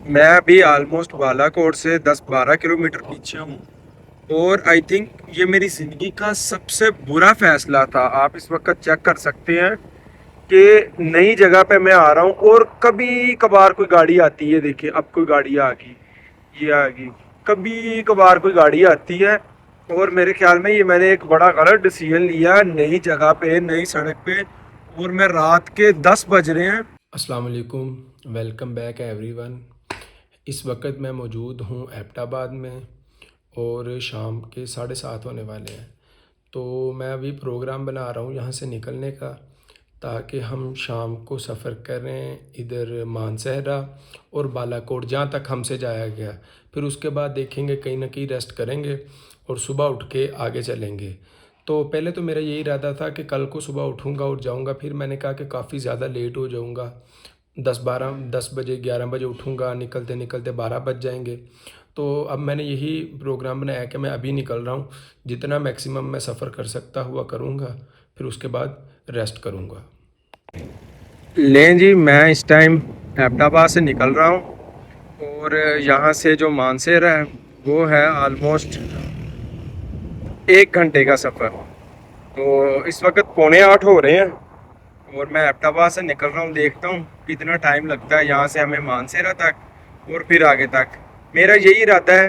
मैं अभी ऑलमोस्ट बालाकोट से 10-12 किलोमीटर पीछे हूँ। और आई थिंक ये मेरी ज़िंदगी का सबसे बुरा फैसला था। आप इस वक्त चेक कर सकते हैं कि नई जगह पे मैं आ रहा हूँ और कभी कभार कोई गाड़ी आती है। देखिए अब कोई गाड़ी आ गई, ये आ गई, कभी कभार कोई गाड़ी आती है। और मेरे ख्याल में ये मैंने एक बड़ा गलत डिसीजन लिया, नई जगह पे नई सड़क पे। और मैं रात के 10 बज रहे हैं। अस्सलाम वालेकुम, वेलकम बैक एवरीवन। इस वक्त मैं मौजूद हूँ एबटाबाद में और शाम के 7:30 होने वाले हैं। तो मैं अभी प्रोग्राम बना रहा हूँ यहाँ से निकलने का, ताकि हम शाम को सफ़र करें इधर मानसहरा और बालाकोट जहाँ तक हमसे जाया गया। फिर उसके बाद देखेंगे, कहीं ना कहीं रेस्ट करेंगे और सुबह उठ के आगे चलेंगे। तो पहले तो मेरा यही इरादा था कि कल को सुबह उठूँगा और जाऊँगा। फिर मैंने कहा कि काफ़ी ज़्यादा लेट हो जाऊँगा, 10 बजे 11 बजे उठूँगा, निकलते निकलते 12 बज जाएंगे। तो अब मैंने यही प्रोग्राम बनाया कि मैं अभी निकल रहा हूँ, जितना मैक्सिमम मैं सफ़र कर सकता हुआ करूँगा, फिर उसके बाद रेस्ट करूँगा। लें जी, मैं इस टाइम एबटाबाद से निकल रहा हूँ। और यहाँ से जो मानसेरा है वो है ऑलमोस्ट 1 घंटे का सफ़र। तो इस वक्त पौने 8 हो रहे हैं और मैं एबटाबाद से निकल रहा हूँ। देखता हूँ कितना टाइम लगता है यहाँ से हमें मानसेरा तक और फिर आगे तक। मेरा यही इरादा है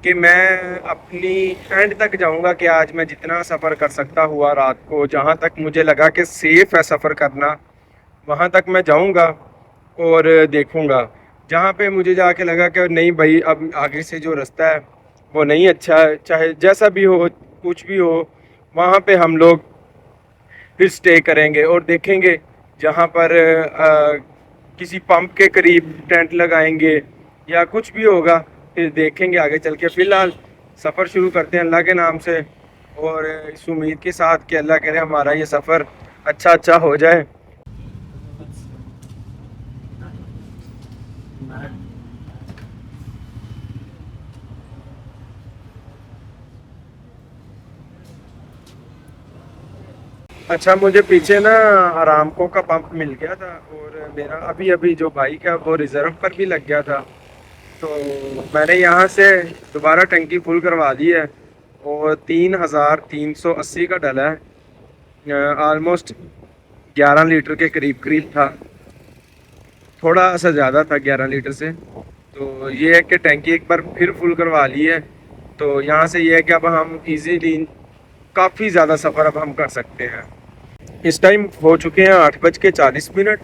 कि मैं अपनी एंड तक जाऊँगा, कि आज मैं जितना सफ़र कर सकता हुआ रात को, जहाँ तक मुझे लगा कि सेफ़ है सफ़र करना, वहाँ तक मैं जाऊँगा और देखूँगा। जहाँ पे मुझे जाके लगा कि नहीं भाई, अब आगे से जो रास्ता है वो नहीं अच्छा है, चाहे जैसा भी हो, कुछ भी हो, वहाँ पे हम लोग फिर स्टे करेंगे और देखेंगे। जहाँ पर किसी पंप के करीब टेंट लगाएंगे या कुछ भी होगा, फिर देखेंगे आगे चल के। फ़िलहाल सफ़र शुरू करते हैं अल्लाह के नाम से, और इस उम्मीद के साथ कि अल्लाह करे हमारा ये सफ़र अच्छा अच्छा हो जाए। अच्छा, मुझे पीछे ना अरामको का पंप मिल गया था और मेरा अभी अभी जो बाइक है वो रिज़र्व पर भी लग गया था। तो मैंने यहाँ से दोबारा टंकी फुल करवा दी है और 3,380 का डला है। ऑलमोस्ट 11 लीटर के करीब करीब था, थोड़ा सा ज़्यादा था 11 लीटर से। तो ये है कि टंकी एक बार फिर फुल करवा ली है। तो यहाँ से ये है कि अब हम इजीली काफ़ी ज़्यादा सफ़र अब हम कर सकते हैं। इस टाइम हो चुके हैं 8:40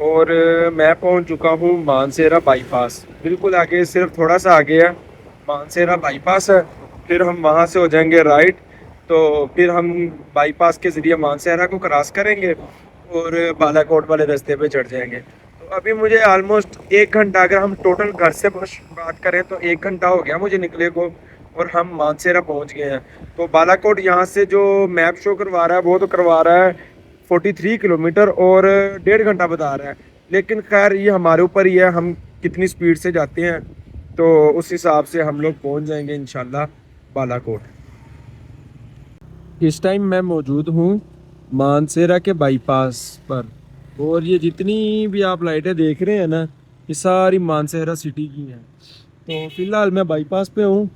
और मैं पहुंच चुका हूं मानसेरा बाईपास। बिल्कुल आगे, सिर्फ थोड़ा सा आगे है, मानसेरा बाईपास है। फिर हम वहां से हो जाएंगे राइट। तो फिर हम बाईपास के ज़रिए मानसेरा को क्रॉस करेंगे और बालाकोट वाले रास्ते पे चढ़ जाएंगे। तो अभी मुझे ऑलमोस्ट 1 घंटा, अगर हम टोटल घर से बात करें तो 1 घंटा हो गया मुझे निकले को, और हम मानसेरा पहुंच गए हैं। तो बालाकोट यहाँ से जो मैप शो करवा रहा है वो तो करवा रहा है 43 किलोमीटर और 1.5 घंटा बता रहा है। लेकिन खैर ये हमारे ऊपर ही है, हम कितनी स्पीड से जाते हैं, तो उस हिसाब से हम लोग पहुंच जाएंगे इंशाल्लाह बालाकोट। इस टाइम मैं मौजूद हूँ मानसेरा के बाईपास पर, और ये जितनी भी आप लाइटें देख रहे हैं ना, ये सारी मानसेरा सिटी की हैं। तो फिलहाल मैं बाईपास पे हूँ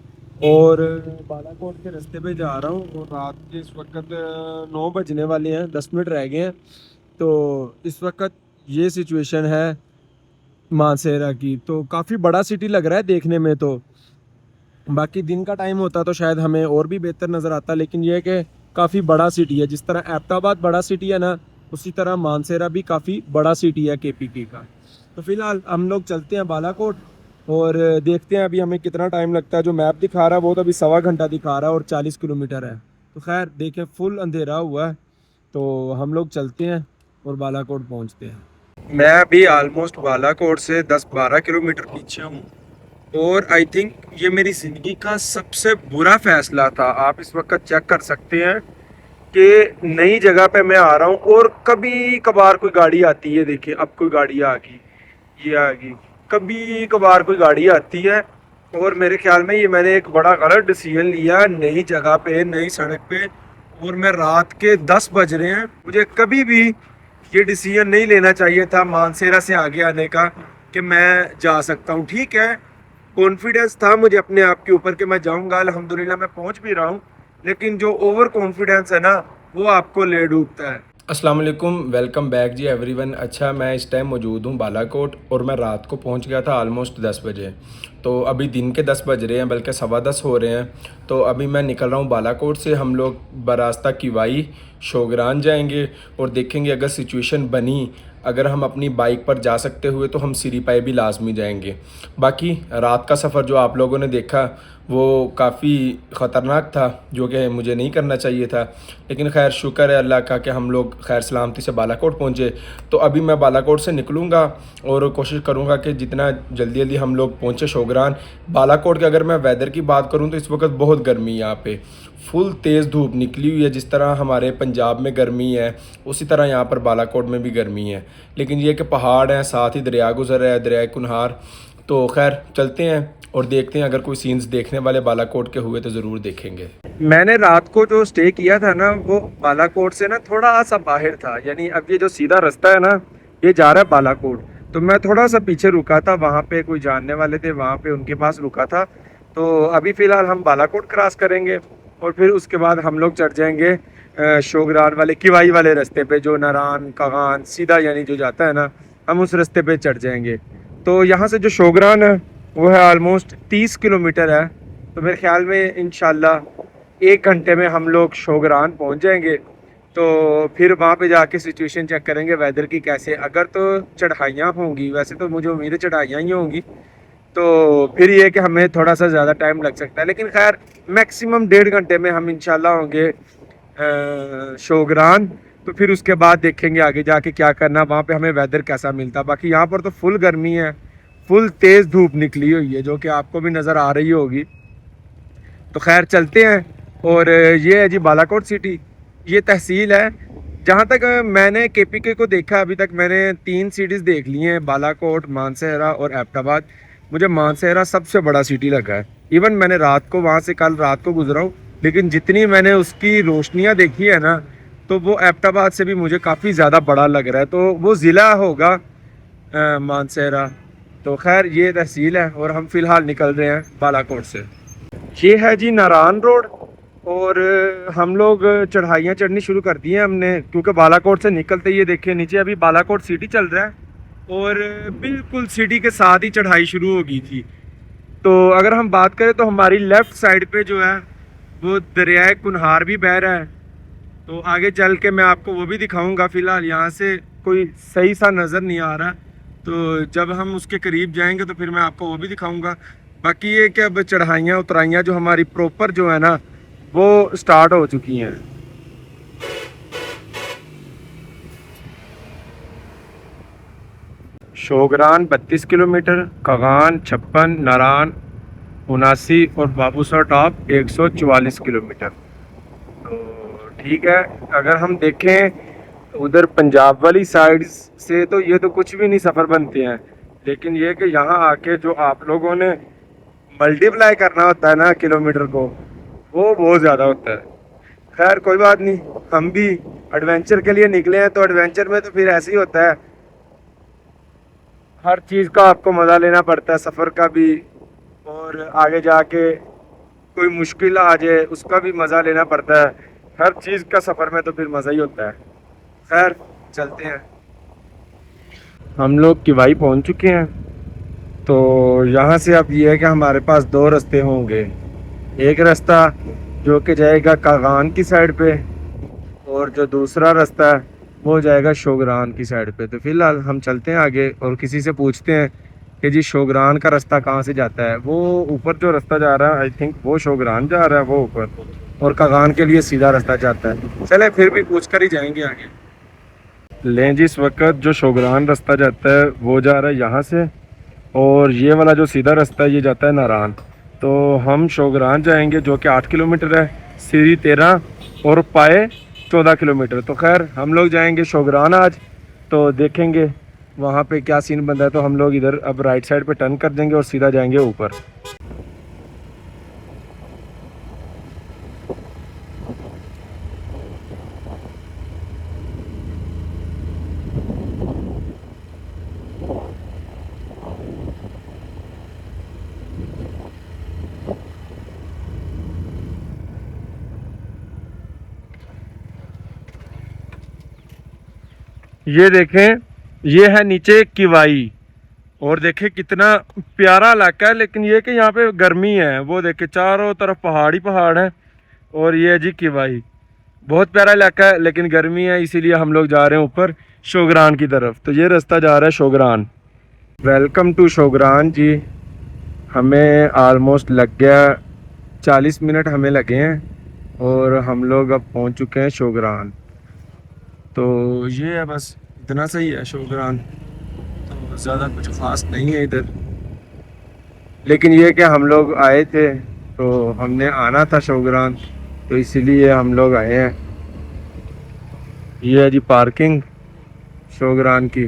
और बालाकोट के रास्ते पे जा रहा हूँ। और रात के इस वक्त 9 बजने वाले हैं, 10 मिनट रह गए हैं। तो इस वक्त ये सिचुएशन है मानसेरा की। तो काफ़ी बड़ा सिटी लग रहा है देखने में। तो बाकी दिन का टाइम होता तो शायद हमें और भी बेहतर नज़र आता, लेकिन यह है कि काफ़ी बड़ा सिटी है। जिस तरह एबटाबाद बड़ा सिटी है ना, उसी तरह मानसेरा भी काफ़ी बड़ा सिटी है केपीके का। तो फिलहाल हम लोग चलते हैं बालाकोट और देखते हैं अभी हमें कितना टाइम लगता है। जो मैप दिखा रहा है वो तो अभी 1.25 घंटा दिखा रहा है और 40 किलोमीटर है। तो खैर देखें, फुल अंधेरा हुआ है, तो हम लोग चलते हैं और बालाकोट पहुंचते हैं। मैं अभी ऑलमोस्ट बालाकोट से 10-12 किलोमीटर पीछे हूँ। और आई थिंक ये मेरी ज़िंदगी का सबसे बुरा फैसला था। आप इस वक्त चेक कर सकते हैं कि नई जगह पे मैं आ रहा हूँ और कभी कभार कोई गाड़ी आती है। देखिए अब कोई गाड़ी आ गई, ये आ गई, कभी कभार कोई गाड़ी आती है। और मेरे ख्याल में ये मैंने एक बड़ा गलत डिसीजन लिया, नई जगह पे नई सड़क पे। और मैं रात के 10 बज रहे हैं, मुझे कभी भी ये डिसीजन नहीं लेना चाहिए था मानसेरा से आगे आने का। कि मैं जा सकता हूँ। ठीक है, कॉन्फिडेंस था मुझे अपने आप के ऊपर कि मैं जाऊँगा, अल्हम्दुलिल्लाह मैं पहुँच भी रहा हूँ, लेकिन जो ओवर कॉन्फिडेंस है ना वो आपको ले डूबता है। अस्सलाम वालेकुम, वेलकम बैक जी एवरीवन। अच्छा, मैं इस टाइम मौजूद हूँ बालाकोट और मैं रात को पहुँच गया था ऑलमोस्ट 10 बजे। तो अभी दिन के 10 बज रहे हैं, बल्कि 10:15 हो रहे हैं। तो अभी मैं निकल रहा हूँ बालाकोट से। हम लोग बरास्ता किवाई शोगरान जाएंगे और देखेंगे अगर सिचुएशन बनी, अगर हम अपनी बाइक पर जा सकते हुए तो हम सिरीपाई भी लाजमी जाएंगे। बाकी रात का सफ़र जो आप लोगों ने देखा वो काफ़ी ख़तरनाक था, जो कि मुझे नहीं करना चाहिए था, लेकिन खैर शुक्र है अल्लाह का कि हम लोग खैर सलामती से बालाकोट पहुँचे। तो अभी मैं बालाकोट से निकलूँगा और कोशिश करूँगा कि जितना जल्दी जल्दी हम लोग पहुँचे शोगरान। बालाकोट के अगर मैं वेदर की बात करूँ तो इस वक्त बहुत गर्मी है यहाँ पे, फुल तेज़ धूप निकली हुई है। जिस तरह हमारे पंजाब में गर्मी है उसी तरह यहाँ पर बालाकोट में भी गर्मी है, लेकिन ये कि पहाड़ हैं, साथ ही दरिया गुजर रहा है, दरिया कुनहार। तो खैर चलते हैं और देखते हैं, अगर कोई सीन्स देखने वाले बालाकोट के हुए तो ज़रूर देखेंगे। मैंने रात को जो स्टे किया था ना वो बालाकोट से ना थोड़ा सा बाहर था, यानी अब ये जो सीधा रास्ता है ना ये जा रहा है बालाकोट। तो मैं थोड़ा सा पीछे रुका था, वहाँ पे कोई जानने वाले थे, वहाँ पे उनके पास रुका था। तो अभी फ़िलहाल हम बालाकोट क्रॉस करेंगे और फिर उसके बाद हम लोग चढ़ जाएंगे शोगरान वाले किवाई वाले रास्ते पे, जो नारान कागान सीधा यानी जो जाता है ना, हम उस रास्ते पे चढ़ जाएंगे। तो यहाँ से जो शोगरान है वो है ऑलमोस्ट 30 किलोमीटर है। तो मेरे ख्याल में इंशाल्लाह 1 घंटे में हम लोग शोगरान पहुँच जाएंगे। तो फिर वहाँ पे जाके सिचुएशन चेक करेंगे वेदर की कैसे। अगर तो चढ़ाइयाँ होंगी, वैसे तो मुझे उम्मीद है चढ़ाइयाँ ही होंगी, तो फिर ये कि हमें थोड़ा सा ज़्यादा टाइम लग सकता है, लेकिन खैर मैक्सिमम 1.5 घंटे में हम इंशाल्लाह होंगे शोगरान। तो फिर उसके बाद देखेंगे आगे जाके क्या करना, वहाँ पे हमें वेदर कैसा मिलता। बाकी यहाँ पर तो फुल गर्मी है, फुल तेज़ धूप निकली हुई है, जो कि आपको भी नज़र आ रही होगी। तो खैर चलते हैं। और ये है जी बालाकोट सिटी, ये तहसील है। जहाँ तक मैंने केपीके को देखा, अभी तक मैंने 3 सिटीज़ देख ली हैं, बालाकोट, मानसहरा और एबटाबाद। मुझे मानसहरा सबसे बड़ा सिटी लगा है। इवन मैंने रात को वहाँ से कल रात को गुजरा हूँ, लेकिन जितनी मैंने उसकी रोशनियाँ देखी है ना, तो वो एबटाबाद से भी मुझे काफ़ी ज़्यादा बड़ा लग रहा है। तो वो ज़िला होगा मानसहरा। तो खैर ये तहसील है और हम फ़िलहाल निकल रहे हैं बालाकोट से। ये है जी नारान रोड और हम लोग चढ़ाइयाँ चढ़नी शुरू कर दी हैं हमने, क्योंकि बालाकोट से निकलते ये देखिए नीचे अभी बालाकोट सिटी चल रहा है और बिल्कुल सिटी के साथ ही चढ़ाई शुरू हो गई थी। तो अगर हम बात करें तो हमारी लेफ़्ट साइड पे जो है वो दरिया कुनहार भी बह रहा है। तो आगे चल के मैं आपको वो भी दिखाऊंगा। फ़िलहाल यहाँ से कोई सही सा नज़र नहीं आ रहा, तो जब हम उसके करीब जाएंगे तो फिर मैं आपको वो भी दिखाऊंगा। बाकी ये कि अब चढ़ाइयाँ उतराइयाँ जो हमारी प्रॉपर जो है ना वो स्टार्ट हो चुकी हैं। शोगरान 32 किलोमीटर, कागान 56, नारान 79 और बाबूसर टॉप 144 किलोमीटर। तो ठीक है, अगर हम देखें उधर पंजाब वाली साइड से तो ये तो कुछ भी नहीं सफ़र बनते हैं, लेकिन ये कि यहाँ आके जो आप लोगों ने मल्टीप्लाई करना होता है ना किलोमीटर को, वो बहुत ज़्यादा होता है। खैर कोई बात नहीं, हम भी एडवेंचर के लिए निकले हैं, तो एडवेंचर में तो फिर ऐसे ही होता है, हर चीज़ का आपको मज़ा लेना पड़ता है, सफ़र का भी, और आगे जाके कोई मुश्किल आ जाए उसका भी मज़ा लेना पड़ता है। हर चीज़ का सफ़र में तो फिर मज़ा ही होता है। खैर चलते हैं। हम लोग किवाई पहुंच चुके हैं। तो यहाँ से अब ये है कि हमारे पास 2 रास्ते होंगे। एक रास्ता जो कि जाएगा कागान की साइड पे और जो दूसरा रास्ता है वो जाएगा शोगरान की साइड पे। तो फिलहाल हम चलते हैं आगे और किसी से पूछते हैं कि जी शोगरान का रास्ता कहाँ से जाता है। वो ऊपर जो रास्ता जा रहा है आई थिंक वो शोगरान जा रहा है वो ऊपर, और कागान के लिए सीधा रास्ता जाता है। चले फिर भी पूछ कर ही जाएंगे आगे। लें जी, इस वक्त जो शोगरान रास्ता जाता है वो जा रहा है यहाँ से, और ये वाला जो सीधा रास्ता है ये जाता है नारान। तो हम शोगरान जाएंगे जो कि 8 किलोमीटर है, सीरी 13 और पाए 14 किलोमीटर। तो खैर हम लोग जाएंगे शोगरान आज, तो देखेंगे वहाँ पे क्या सीन बनता है। तो हम लोग इधर अब राइट साइड पे टर्न कर देंगे और सीधा जाएंगे ऊपर। ये देखें, ये है नीचे किवाई, और देखें कितना प्यारा इलाका है। लेकिन ये कि यहाँ पे गर्मी है। वो देखें चारों तरफ पहाड़ ही पहाड़ है, और ये है जी किवाई। बहुत प्यारा इलाका है लेकिन गर्मी है, इसीलिए हम लोग जा रहे हैं ऊपर शोगरान की तरफ। तो ये रास्ता जा रहा है शोगरान। वेलकम टू शोगरान जी। हमें आलमोस्ट लग गया 40 मिनट हमें लगे हैं, और हम लोग अब पहुंच चुके हैं शोगरान। तो ये है, बस इतना सही है शोगरान। तो ज़्यादा कुछ ख़ास नहीं है इधर, लेकिन ये कि हम लोग आए थे तो हमने आना था शोगरान, तो इसीलिए हम लोग आए हैं। ये है जी पार्किंग शोगरान की।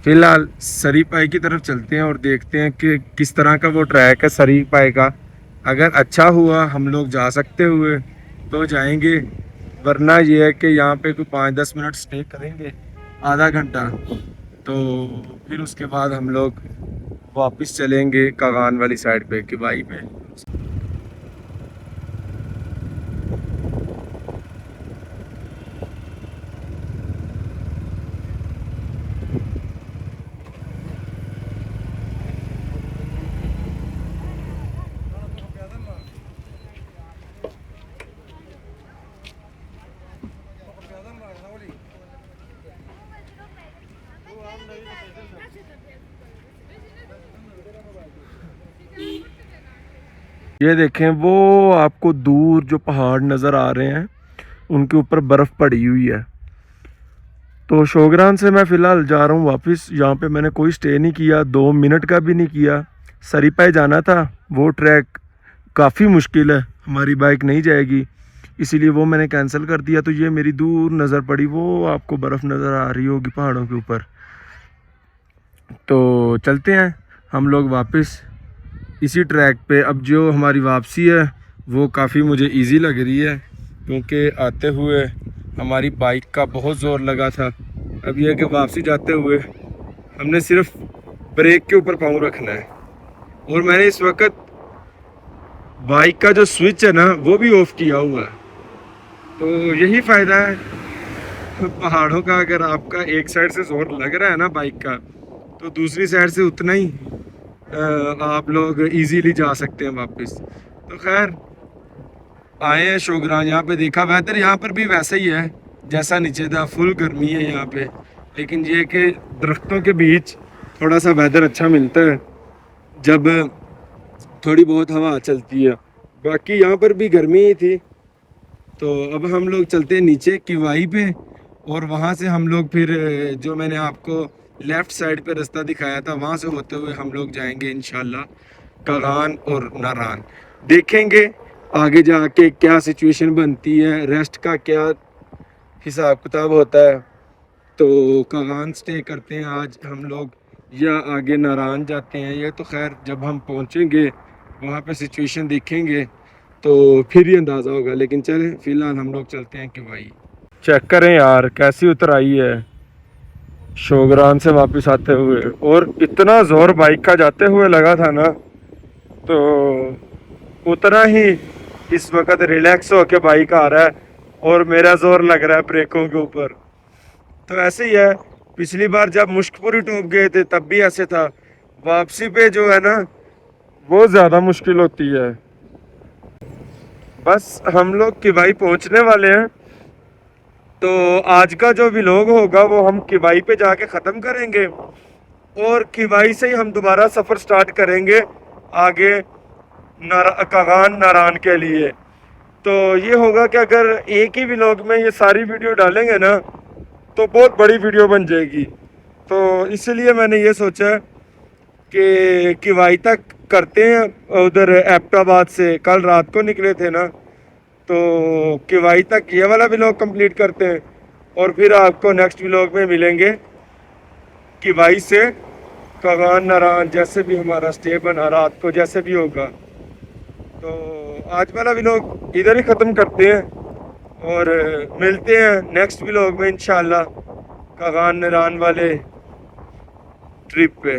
फ़िलहाल सरी पाई की तरफ चलते हैं और देखते हैं कि किस तरह का वो ट्रैक है सरी पाई का। अगर अच्छा हुआ हम लोग जा सकते हुए तो जाएंगे, वरना ये है कि यहाँ पे कोई 5-10 मिनट स्टे करेंगे, आधा घंटा। तो फिर उसके बाद हम लोग वापस चलेंगे कागान वाली साइड पे किवाई पे। ये देखें, वो आपको दूर जो पहाड़ नज़र आ रहे हैं उनके ऊपर बर्फ़ पड़ी हुई है। तो शोगरान से मैं फ़िलहाल जा रहा हूँ वापस। यहाँ पे मैंने कोई स्टे नहीं किया, 2 मिनट का भी नहीं किया। सरीपाई जाना था, वो ट्रैक काफ़ी मुश्किल है, हमारी बाइक नहीं जाएगी, इसीलिए वो मैंने कैंसिल कर दिया। तो ये मेरी दूर नज़र पड़ी, वो आपको बर्फ़ नज़र आ रही होगी पहाड़ों के ऊपर। तो चलते हैं हम लोग वापस इसी ट्रैक पे। अब जो हमारी वापसी है वो काफ़ी मुझे इजी लग रही है, क्योंकि आते हुए हमारी बाइक का बहुत ज़ोर लगा था। अब यह है कि वापसी जाते हुए हमने सिर्फ ब्रेक के ऊपर पाँव रखना है, और मैंने इस वक्त बाइक का जो स्विच है ना वो भी ऑफ किया हुआ है। तो यही फ़ायदा है पहाड़ों का। अगर आपका एक साइड से ज़ोर लग रहा है ना बाइक का, तो दूसरी साइड से उतना ही आप लोग इजीली जा सकते हैं वापस। तो खैर आए हैं शोगरान। यहाँ पे देखा वेदर यहाँ पर भी वैसा ही है जैसा नीचे था, फुल गर्मी है यहाँ पे। लेकिन ये कि दरख्तों के बीच थोड़ा सा वेदर अच्छा मिलता है जब थोड़ी बहुत हवा चलती है। बाकी यहाँ पर भी गर्मी ही थी। तो अब हम लोग चलते हैं नीचे किवाई पे, और वहाँ से हम लोग फिर जो मैंने आपको लेफ़्ट साइड पे रास्ता दिखाया था वहाँ से होते हुए हम लोग जाएंगे इंशाल्लाह कागान और नारान। देखेंगे आगे जाके क्या सिचुएशन बनती है, रेस्ट का क्या हिसाब किताब होता है। तो कागान स्टे करते हैं आज हम लोग, या आगे नारान जाते हैं। ये तो खैर जब हम पहुँचेंगे वहाँ पे सिचुएशन देखेंगे तो फिर ही अंदाज़ा होगा। लेकिन चलें फ़िलहाल हम लोग चलते हैं कि भाई चेक करें यार कैसी उतर आई है शोगरान से वापस आते हुए। और इतना ज़ोर बाइक का जाते हुए लगा था ना, तो उतना ही इस वक्त रिलैक्स होके बाइक आ रहा है, और मेरा ज़ोर लग रहा है ब्रेकों के ऊपर। तो ऐसे ही है, पिछली बार जब मुश्कपुरी टूट गए थे तब भी ऐसे था। वापसी पे जो है ना वो ज़्यादा मुश्किल होती है। बस हम लोग किवाई पहुंचने वाले हैं, तो आज का जो व्लॉग होगा वो हम किवाई पे जाके ख़त्म करेंगे, और किवाई से ही हम दोबारा सफ़र स्टार्ट करेंगे आगे कागान नारान के लिए। तो ये होगा कि अगर एक ही व्लॉग में ये सारी वीडियो डालेंगे ना तो बहुत बड़ी वीडियो बन जाएगी। तो इसलिए मैंने ये सोचा कि किवाई तक करते हैं। उधर एबटाबाद से कल रात को निकले थे ना, तो किवाई तक ये वाला व्लॉग कंप्लीट करते हैं, और फिर आपको नेक्स्ट व्लॉग में मिलेंगे किवाई से कागान नारान, जैसे भी हमारा स्टे बना रात को जैसे भी होगा। तो आज वाला व्लॉग इधर ही ख़त्म करते हैं, और मिलते हैं नेक्स्ट व्लॉग में इंशाल्लाह कागान नारान वाले ट्रिप पे।